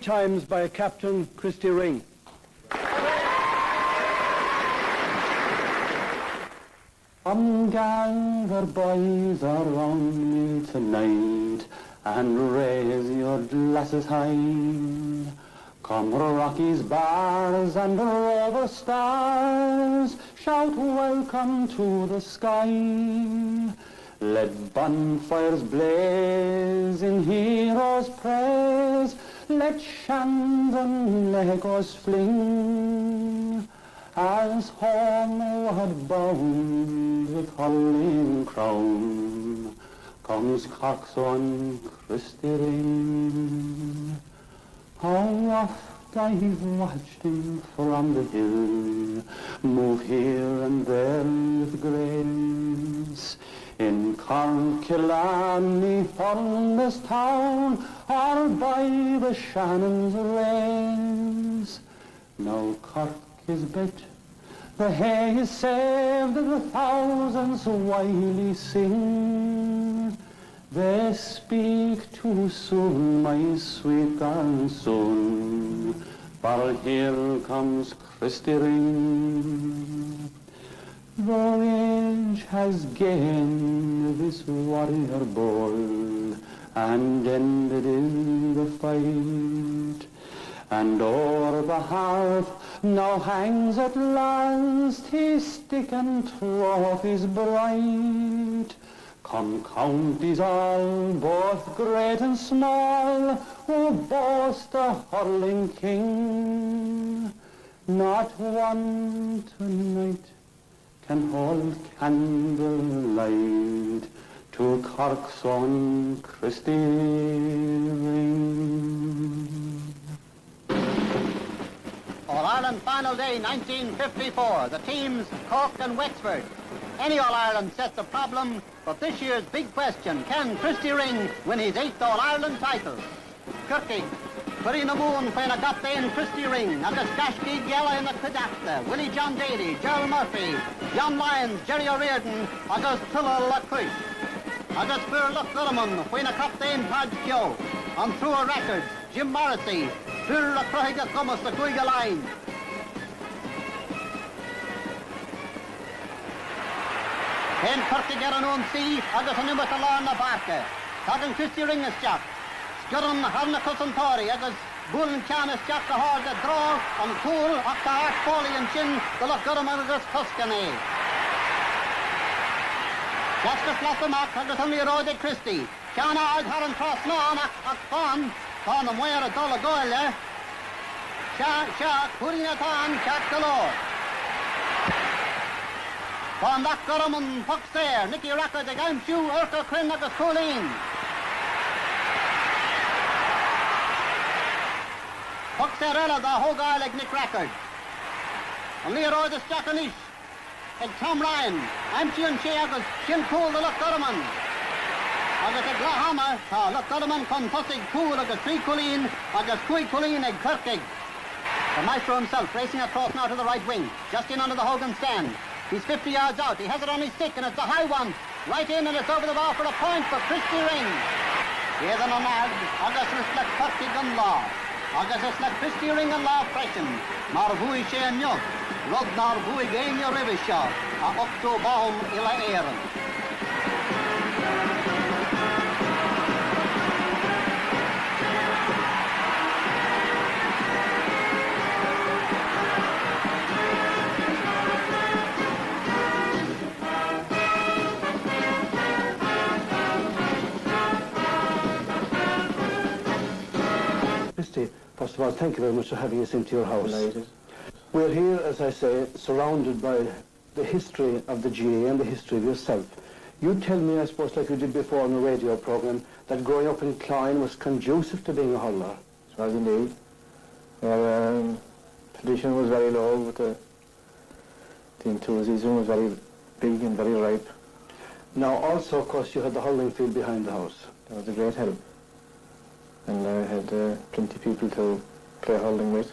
Chimes by Captain Christy Ring. Come gather boys around me tonight and raise your glasses high. Come Rocky's bars and Rover stars, shout welcome to the sky. Let bonfires blaze in heroes' praise, let Shandon Legos fling, as homeward bound with hurling crown comes Cork's own Christy Ring. How oft I've watched him from the hill move here and there with grace, in Corkillarney, Furness town, or by the Shannon's rains. Now Cork is bet, the hay is saved, the thousands wily sing. They speak too soon, my sweet Garnsoon, for here comes Christy Ring. The age has gained this warrior bold, and ended in the fight, and o'er the hearth now hangs at last his stick and trophies bright. Come counties all, both great and small, who boast a hurling king. Not one tonight can hold candlelight to Cork's own Christy Ring. All-Ireland Final Day 1954, the teams Cork and Wexford. Any All-Ireland sets a problem, but this year's big question, can Christy Ring win his 8th All-Ireland title? Kirky, Corina Moon when a got in Christy Ring, agus Gashki Gela in the Cadafta, Willie John Daly, Gerald Murphy, John Lyons, Jerry O'Riordan, agus Tulla Lacuit, agus Fur Luckgurman when a captain Padge Kyo, on through a record, Jim Morrissey, Fur Lacrohiga Thomas the Guiga line. Hen Kirky Geranun C, agus a number to Lorna na Barca, Tagan Christy Ring is Jack. Gurran harna Cosantori, agus Bull Canis Jack the hard the draw, on cool, up the Art Foley and Chin, the look Gurran agus Tuscany. Jasper Flattermack, agus only Roddy Christy. Cana Ard Haran Cross Lawn, Fan, Fan the Moyer a Dolla Goyle. Sha, Purina Tan, Jack the Lord. Fan that Gurran and Fox there, Nicky Racker, the Gamshu, Urca Crin, agus Colleen. Foxerella, the Hogarlig Nick Rackard. And Leroy the Stackanish. And Tom Ryan. Amchi and Shea agus Shin Cool the Luckgurman. Agus a Glahama, Luckgurman con Tussig Cool agus Tree Colleen, agus Cui Colleen ag Kirkig. The maestro himself racing across now to the right wing, just in under the Hogan stand. He's 50 yards out. He has it on his stick and it's a high one. Right in and it's over the bar for a point for Christy Ring. Here's an Onag, agus reflect Kirkig and Law. Agus is like Christy Ring and Law freshen, mar vui she and young, rod nar vui gain your rivisha, a octo baum ila Aaron. Christy, first of all, thank you very much for having us into your house. We're here, as I say, surrounded by the history of the GA and the history of yourself. You tell me, I suppose, like you did before on the radio programme, that growing up in Clyne was conducive to being a hurler. It was indeed. Tradition was very low, but the enthusiasm was very big and very ripe. Now, also, of course, you had the hurling field behind the house. That was a great help. And I had plenty of people to play hurling with,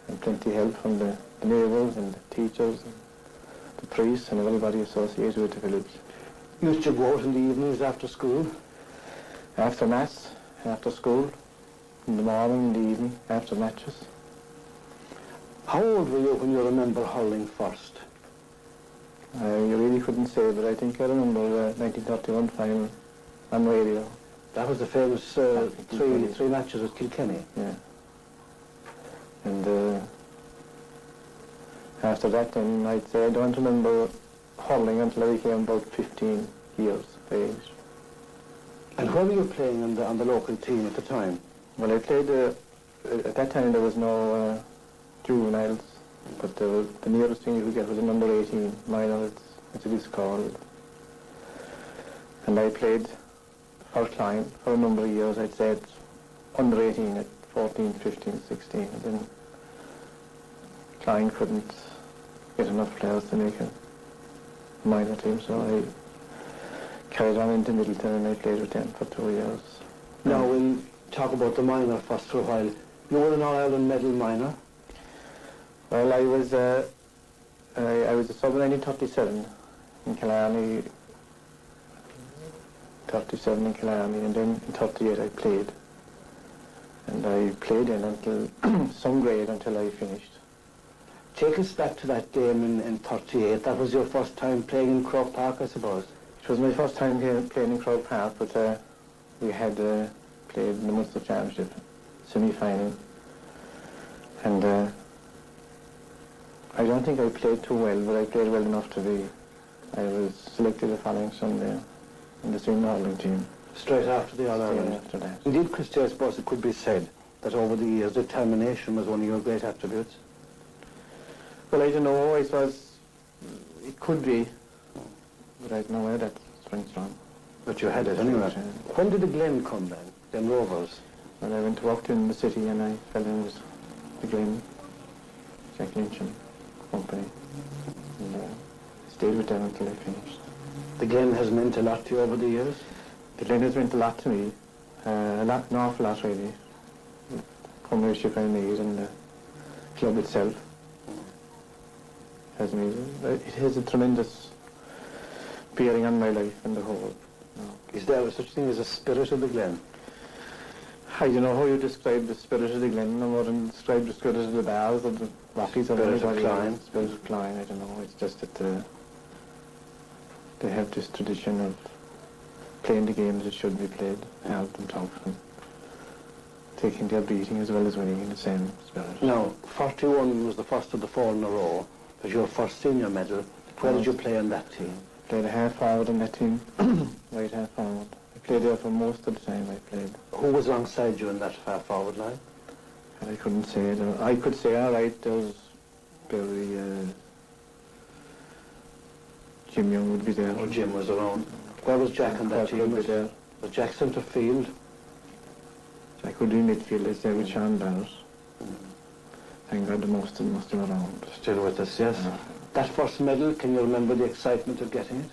and plenty of help from the neighbours and the teachers and the priests and everybody associated with the village. Used to go out in the evenings after school? After Mass, after school, in the morning, in the evening, after matches. How old were you when you remember hurling first? You really couldn't say, but I think I remember the 1931 final on radio. That was the famous three matches with Kilkenny. Yeah. And after that, then I'd say I don't remember hurling until I became about 15 years of age. And where were you playing on the local team at the time? Well, I played, at that time there was no juveniles, but the nearest thing you could get was a number 18 minor, as it is called. And I played first line for a number of years. I'd say it's under 18 at 14, 15, 16. And then Klein couldn't get enough players to make a minor team, so I carried on into Middleton and I played with them for 2 years. Now we'll talk about the minor first for a while. You were an All-Ireland medal minor? Well, I was a sub in 1937 in Killarney, 37 in Killarney, and then in 38 I played. And I played in until some grade until I finished. Take us back to that game in 38. That was your first time playing in Croke Park, I suppose? It was my first time playing in Croke Park, but we had played in the Munster Championship semi-final. And I don't think I played too well, but I played well enough to be. I was selected the following Sunday in the senior hurling team. Straight after the All-Ireland? Straight after that. Indeed, Christy, I suppose it could be said that over the years determination was one of your great attributes. Well, I don't know, I suppose it could be, but I don't know where that springs from. But you had it anyway. When did the Glen come then, Glen Rovers? Well, I went to work in the city and I fell in with the Glen, Jack Lynch and company, and stayed with them until I finished. The Glen has meant a lot to you over the years? The Glen has meant a lot to me, an awful lot really. The comradeship I made and the club itself has made, it has a tremendous bearing on my life and the whole. Is there such a thing as a spirit of the Glen? I don't know how you describe the spirit of the Glen, no more than describe the spirit of the Bars or the Rockies or Spirit of anybody Clyne. else. Spirit of Clyne, I don't know. It's just that they have this tradition of playing the games that should be played, hard and tough, and taking their beating as well as winning in the same spirit. Now, 41 was the first of the four in a row. It was your first senior medal. Where did you play on that team? Played a half forward on that team, right half forward. I played there for most of the time I played. Who was alongside you in that far forward line? And I couldn't say it. I could say, all right, there was Barry, Jim Young would be there. Oh, Jim was around. Where was Jack on that Cork team? would be there. Was Jack centre field? Jack would be midfield, I'd say, with Sean Barrett. Thank God the most of them must have around. Still with us, yes. That first medal, can you remember the excitement of getting it?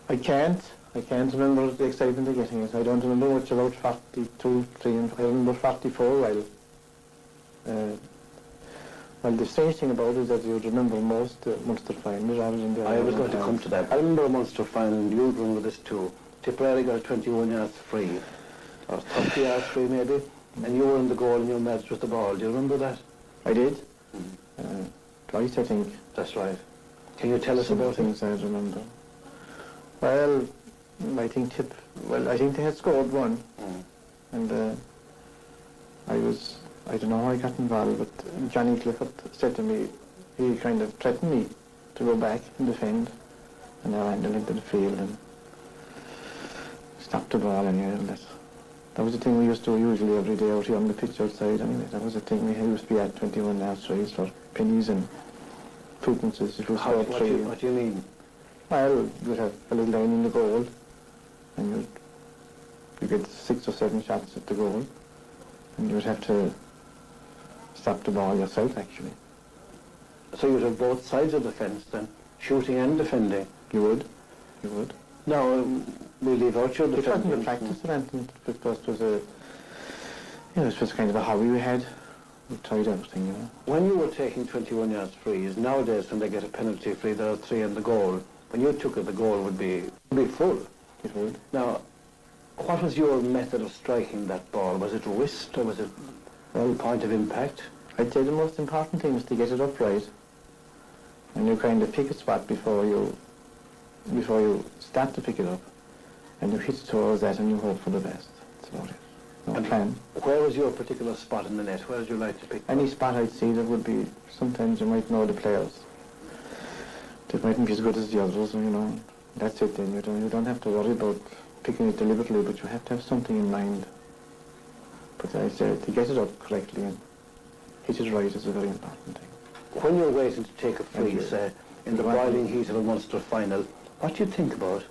I can't remember the excitement of getting it. I don't remember much about 42, 3, and I remember 44 well. Well, the strange thing about it is that you would remember most Munster finals rather than the I was going to come to that. I remember a Munster final, and you'd remember this too. Tipperary got a 21 yards free, or 30 yards free maybe, and you were in the goal and you matched with the ball. Do you remember that? I did. Twice, I think. That's right. Can you tell us Some about things I remember. Well, I think they had scored one, and I don't know how I got involved, but Johnny Clifford said to me, he kind of threatened me to go back and defend, and I ran into the field and stopped the ball anyway, and that was the thing we used to do usually every day out here on the pitch outside anyway. That was the thing we used to be at 21 yards trees for pennies and twopences if you scored three. What do you mean? Well, you'd have a little line in the goal, and you'd get 6 or 7 shots at the goal, and you'd have to stop the ball yourself, actually. So you'd have both sides of the fence then, shooting and defending? You would. No, we leave out your It defending. wasn't a practice or anything, because it was kind of a hobby we had. We tried everything, you know. When you were taking 21 yards frees, nowadays when they get a penalty free, there are 3 in the goal. When you took it, the goal would be full. It would. Now, What was your method of striking that ball? Was it wrist or was it point of impact? I'd say the most important thing is to get it upright, and you kind of pick a spot before you start to pick it up, and you hit towards that and you hope for the best. That's about it. No plan. Where was your particular spot in the net? Where would you like to pick? Any spot I'd see that would be, sometimes you might know the players. They mightn't be as good as the others, you know. That's it then. You don't have to worry about picking it deliberately, but you have to have something in mind. But I say to get it up correctly and hit it right is a very important thing. When you're waiting to take a free, say, in the boiling heat of a Munster final, what do you think about?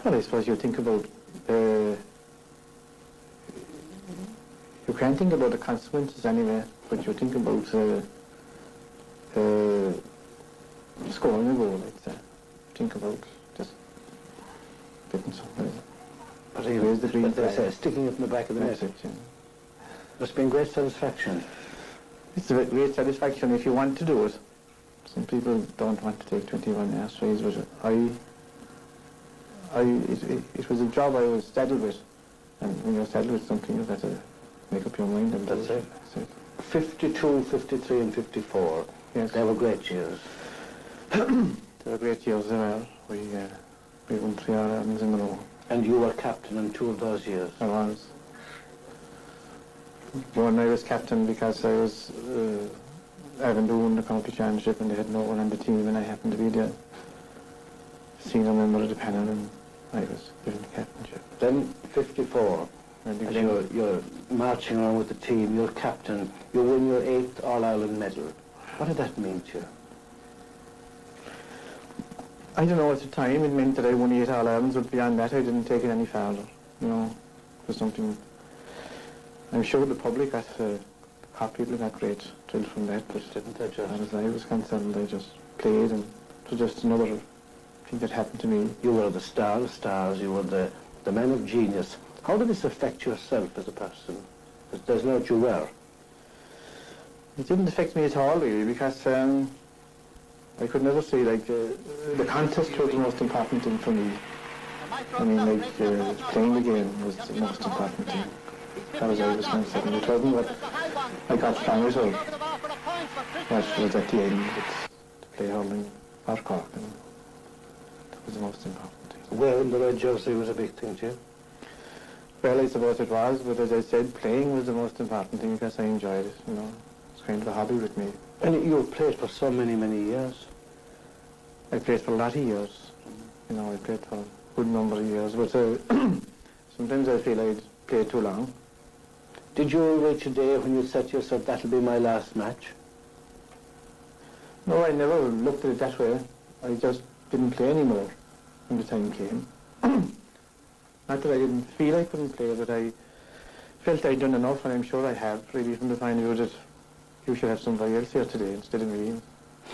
Well, I suppose you think about, you can't think about the consequences anyway, but you think about scoring a goal, I'd say. Think about just getting somewhere. But they say, sticking it in the back of the net. That's it, yeah. Must be a great satisfaction. It's a great satisfaction if you want to do it. Some people don't want to take 21 air strays, but it was a job I was saddled with, and when you're saddled with something, you've got to make up your mind. And That's it. 52, 53 and 54. Yes. They were great years. They were great years as well. We won 3 All-Irelands in a row. And you were captain in 2 of those years. I was. One I was captain because I was having to win the county championship and they had no one on the team, and I happened to be the senior member of the panel, and I was given the captainship. Then 54, as you're marching around with the team, you're captain, you win your 8th All-Ireland medal. What did that mean to you? I don't know, at the time it meant that I won 8 All-Irelands, but beyond that I didn't take it any farther. You know, it was something. I'm sure the public got, people got great thrill from that, but didn't they just? As I was concerned, I just played, and it was just another thing that happened to me. You were the star of stars, you were the man of genius. How did this affect yourself as a person? There's no doubt you were. It didn't affect me at all, really, because I could never say, like, the contest was the most important thing for me. I mean, like, playing the game was the most important thing. That was always concerned. It wasn't what I got from it, or what was at the end, it's to play hurling or Cork, and that was the most important thing. Wearing the red jersey was a big thing to you? Well, I suppose it was, but as I said, playing was the most important thing because I enjoyed it, you know. It's kind of a hobby with me. And you played for so many, many years. I played for a lot of years. You know, I played for a good number of years, but sometimes I feel I'd played too long. Did you reach a day when you said to yourself, that'll be my last match? No, I never looked at it that way. I just didn't play anymore when the time came. Not that I didn't feel I couldn't play, but I felt I'd done enough, and I'm sure I have, really, from the point of view that you should have somebody else here today instead of me.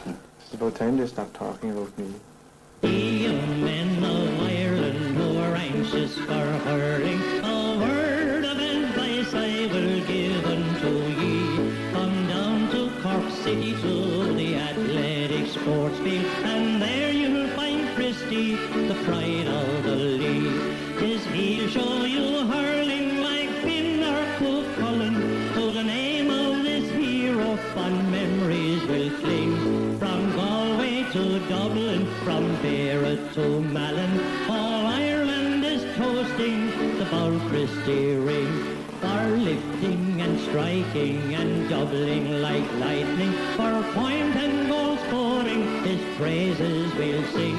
It's about time they stopped talking about me. Ye young men of Ireland who are anxious for hurling, a word of advice I will give unto ye. Come down to Cork City to the athletic sports field, and there you'll find Christy, the pride of the league. 'Tis he'll show you hurling like Finn or Cullen. To the name of this hero fond memories will cling. From Galway to Dublin, from Barrett to Malin, all Ireland is toasting the bold Christy Ring. For lifting and striking and doubling like lightning, for point and goal scoring, his praises we'll sing.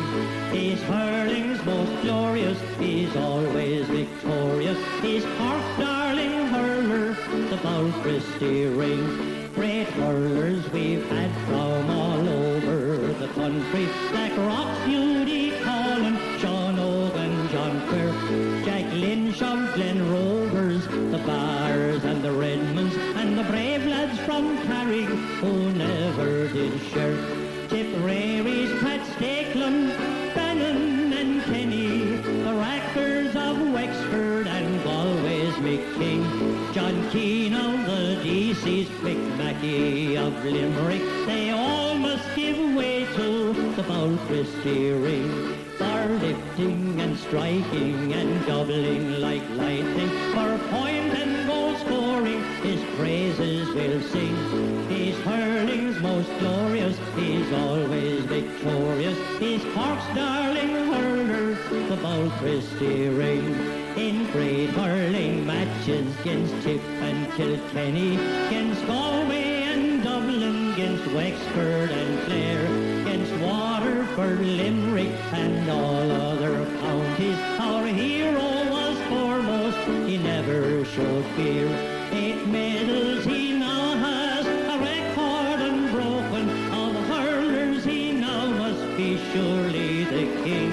He's hurling's most glorious, he's always victorious, he's Cork's darling hurler, the bold Christy Ring. Great hurlers we've had from all over the country, like Rock Beauty Collin, Sean Ogan, John Quirk, Jack Lynch of Glen Rovers, the Bars and the Redmonds, and the brave lads from Carrick who never did shirk. Tiprary's Pat Stakelum, Bannon and Kenny, the Rackers of Wexford and Galway's McKing, John Keane of the DC's, McMackey of Limerick, they all must give way to the bold Christy Ring. For for lifting and striking and doubling like lightning, for point and goal scoring, his praises will sing. He's hurling's most glorious, he's always victorious, he's Cork's darling hurler, the bold Christy Ring. In great hurling matches against Tip and Kilkenny, against Galway and Dublin, against Wexford and Clare, against Waterford, Limerick and all other counties, our hero was foremost, he never showed fear. 8 medals he now has, a record unbroken, of hurlers he now must be surely the king.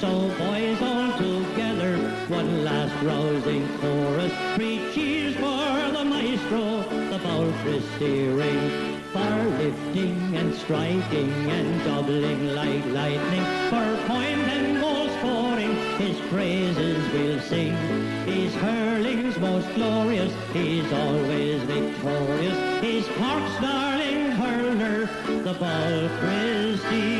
So boys all together, one last rousing chorus, 3 cheers for the maestro, the bold Christy Ring. For lifting and striking and doubling like lightning, for point and goal scoring, his praises we'll sing. He's hurling's most glorious, he's always victorious, he's Cork's darling hurler, the bold Christy